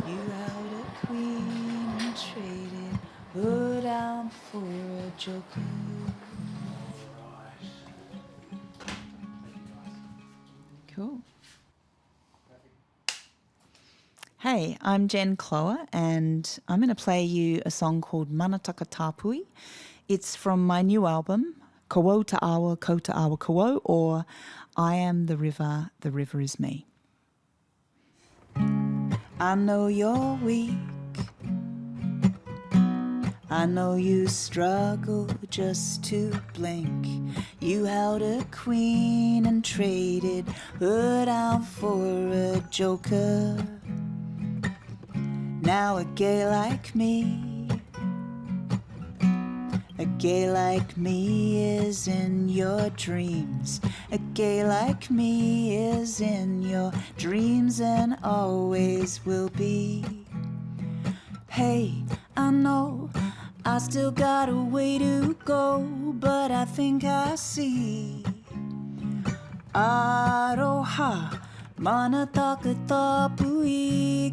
You held a queen and traded her down for a joker. Cool. Hey, I'm Jen Cloher, and I'm going to play you a song called Mana Takatapui. It's from my new album, Kawau Ta'awa Ko Ta'awa Kawau, or I Am the River Is Me. I know you're weak, I know you struggle just to blink. You held a queen and traded her down for a joker. Now a gay like me is in your dreams. A gay like me is in your dreams and always will be. Hey, I know I still got a way to go, but I think I see. Aroha, mana takatapui,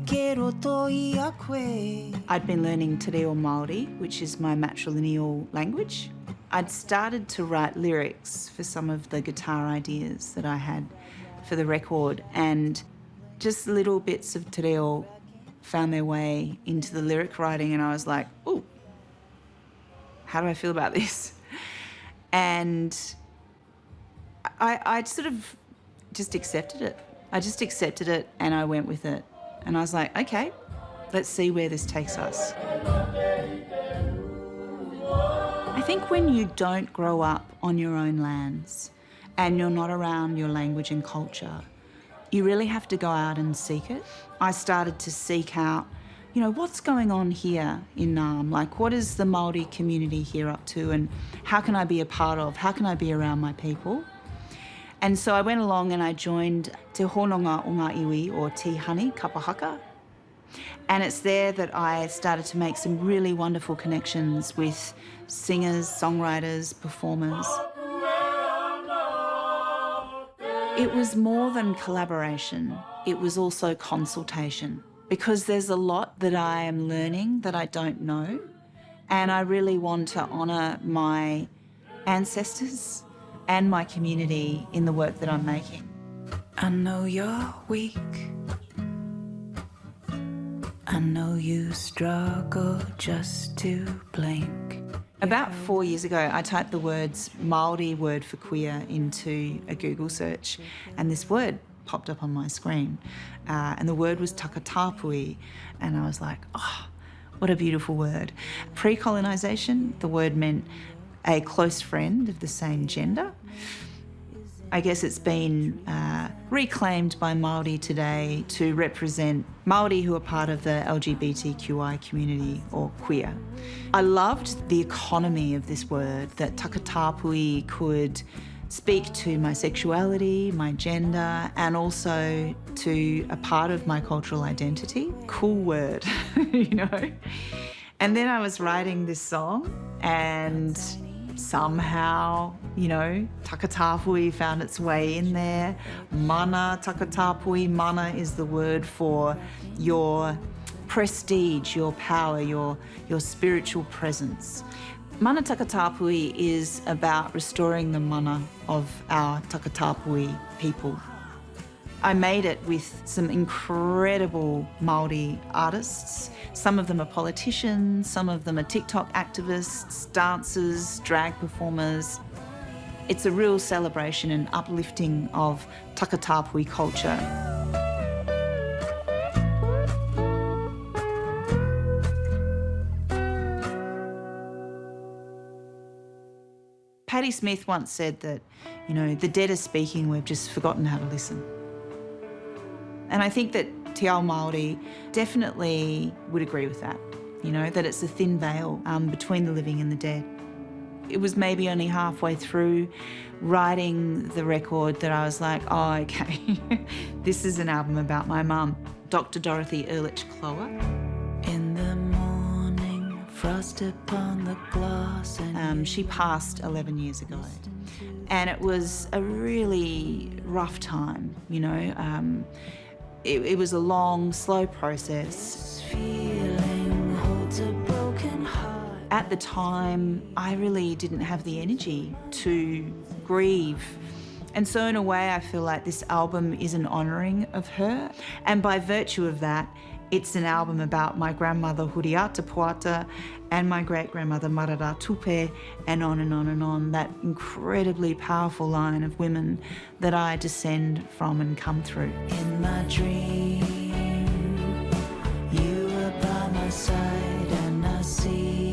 ke roto I a koe. I'd been learning Te Reo Māori, which is my matrilineal language. I'd started to write lyrics for some of the guitar ideas that I had for the record, and just little bits of Te Reo found their way into the lyric writing, and I was like, ooh, how do I feel about this? And I sort of just accepted it. I just accepted it and I went with it. And I was like, okay, let's see where this takes us. I think when you don't grow up on your own lands and you're not around your language and culture, you really have to go out and seek it. I started to seek out, you know, what's going on here in Nam? Like, what is the Māori community here up to, and how can I be a part of, how can I be around my people? And so I went along and I joined Te Hononga o ngā iwi, or Te Honey Kapahaka. And it's there that I started to make some really wonderful connections with singers, songwriters, performers. It was more than collaboration, it was also consultation, because there's a lot that I am learning that I don't know, and I really want to honour my ancestors and my community in the work that I'm making. I know you're weak, I know you struggle just to blink. About 4 years ago, I typed the words Māori word for queer into a Google search, and this word popped up on my screen. And the word was Takatapui, and I was like, oh, what a beautiful word. Pre-colonisation, the word meant a close friend of the same gender. I guess it's been reclaimed by Māori today to represent Māori who are part of the LGBTQI community, or queer. I loved the economy of this word, that Takatapui could speak to my sexuality, my gender, and also to a part of my cultural identity. Cool word, you know? And then I was writing this song, and somehow, you know, Takatapui found its way in there. Mana Takatapui, mana is the word for your prestige, your power, your spiritual presence. Mana Takatapui is about restoring the mana of our Takatapui people. I made it with some incredible Māori artists. Some of them are politicians, some of them are TikTok activists, dancers, drag performers. It's a real celebration and uplifting of Takatapui culture. Patti Smith once said that, you know, the dead are speaking, we've just forgotten how to listen. And I think that Te Ao Māori definitely would agree with that, you know, that it's a thin veil between the living and the dead. It was maybe only halfway through writing the record that I was like, oh, okay, this is an album about my mum, Dr. Dorothy Ehrlich Cloher. In the morning, frost upon the glass. She passed 11 years ago. And it was a really rough time, you know. It was a long, slow process. At the time, I really didn't have the energy to grieve. And so in a way, I feel like this album is an honouring of her. And by virtue of that, it's an album about my grandmother Huriata Puata and my great-grandmother Marara Tupe, and on and on and on, that incredibly powerful line of women that I descend from and come through. In my dream, you were by my side and I see.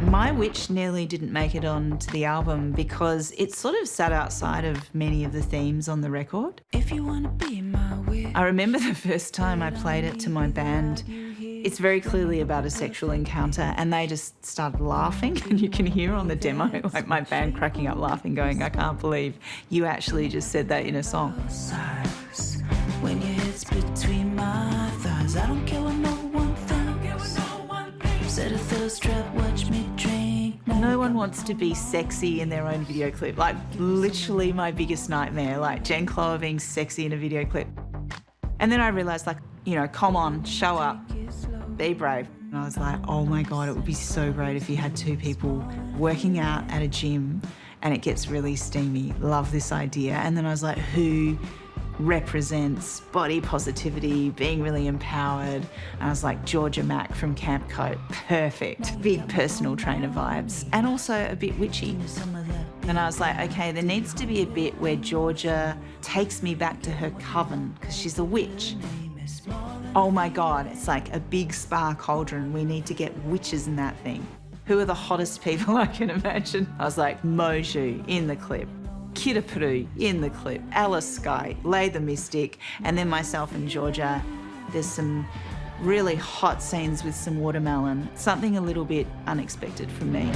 My Witch nearly didn't make it onto the album because it sort of sat outside of many of the themes on the record. If you wanna be my witch. I remember the first time I played it to my band. It's very clearly about a sexual encounter and they just started laughing, and you can hear on the demo like my band cracking up laughing going, I can't believe you actually just said that in a song. When your head's between my thighs, I don't care what no one thinks. Set a thirst trap, watch me drink. No one wants to be sexy in their own video clip. Like, literally my biggest nightmare, like Jen Cloher being sexy in a video clip. And then I realised, like, you know, come on, show up, be brave. And I was like, oh my God, it would be so great if you had two people working out at a gym and it gets really steamy. Love this idea. And then I was like, who represents body positivity, being really empowered? And I was like, Georgia Mack from Camp Coat, perfect. Big personal trainer vibes, and also a bit witchy. And I was like, okay, there needs to be a bit where Georgia takes me back to her coven, because she's a witch. Oh my God, it's like a big spa cauldron. We need to get witches in that thing. Who are the hottest people I can imagine? I was like, Moju in the clip, Kirapuru in the clip, Alice Sky, Lay the Mystic, and then myself and Georgia. There's some really hot scenes with some watermelon, something a little bit unexpected from me.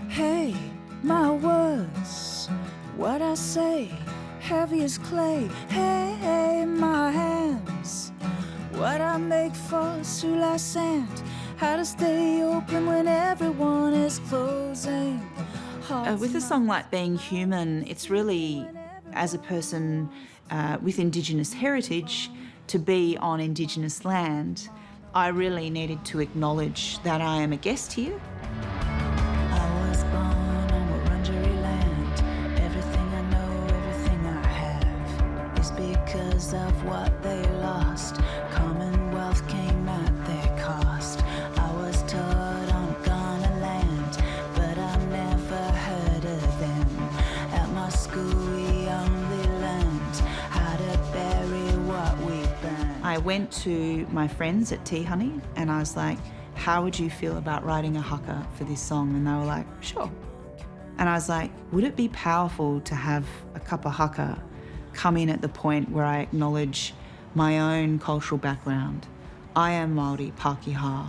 Hey, my words, what I say, heavy as clay. Hey, my hands, what I make falls to last sand. How to stay open when everyone is closing. With a song like Being Human, it's really, as a person with Indigenous heritage, to be on Indigenous land, I really needed to acknowledge that I am a guest here. I was born on Wurundjeri land. Everything I know, everything I have is because of what they lost. Commonwealth came at their cost. I was taught on Ghana land, but I never heard of them. At my school we only learned how to bury what we burned. I went to my friends at Tea Honey and I was like, how would you feel about writing a haka for this song? And they were like, sure. And I was like, would it be powerful to have a kapa haka come in at the point where I acknowledge my own cultural background? I am Māori Pākehā.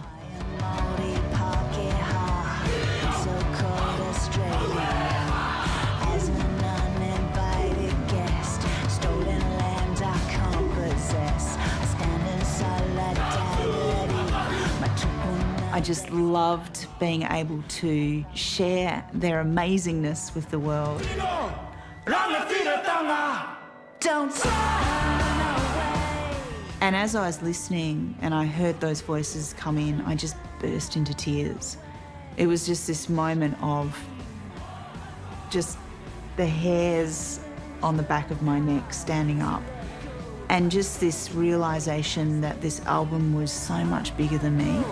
I just loved being able to share their amazingness with the world. Don't turn away. And as I was listening and I heard those voices come in, I just burst into tears. It was just this moment of just the hairs on the back of my neck standing up, and just this realization that this album was so much bigger than me.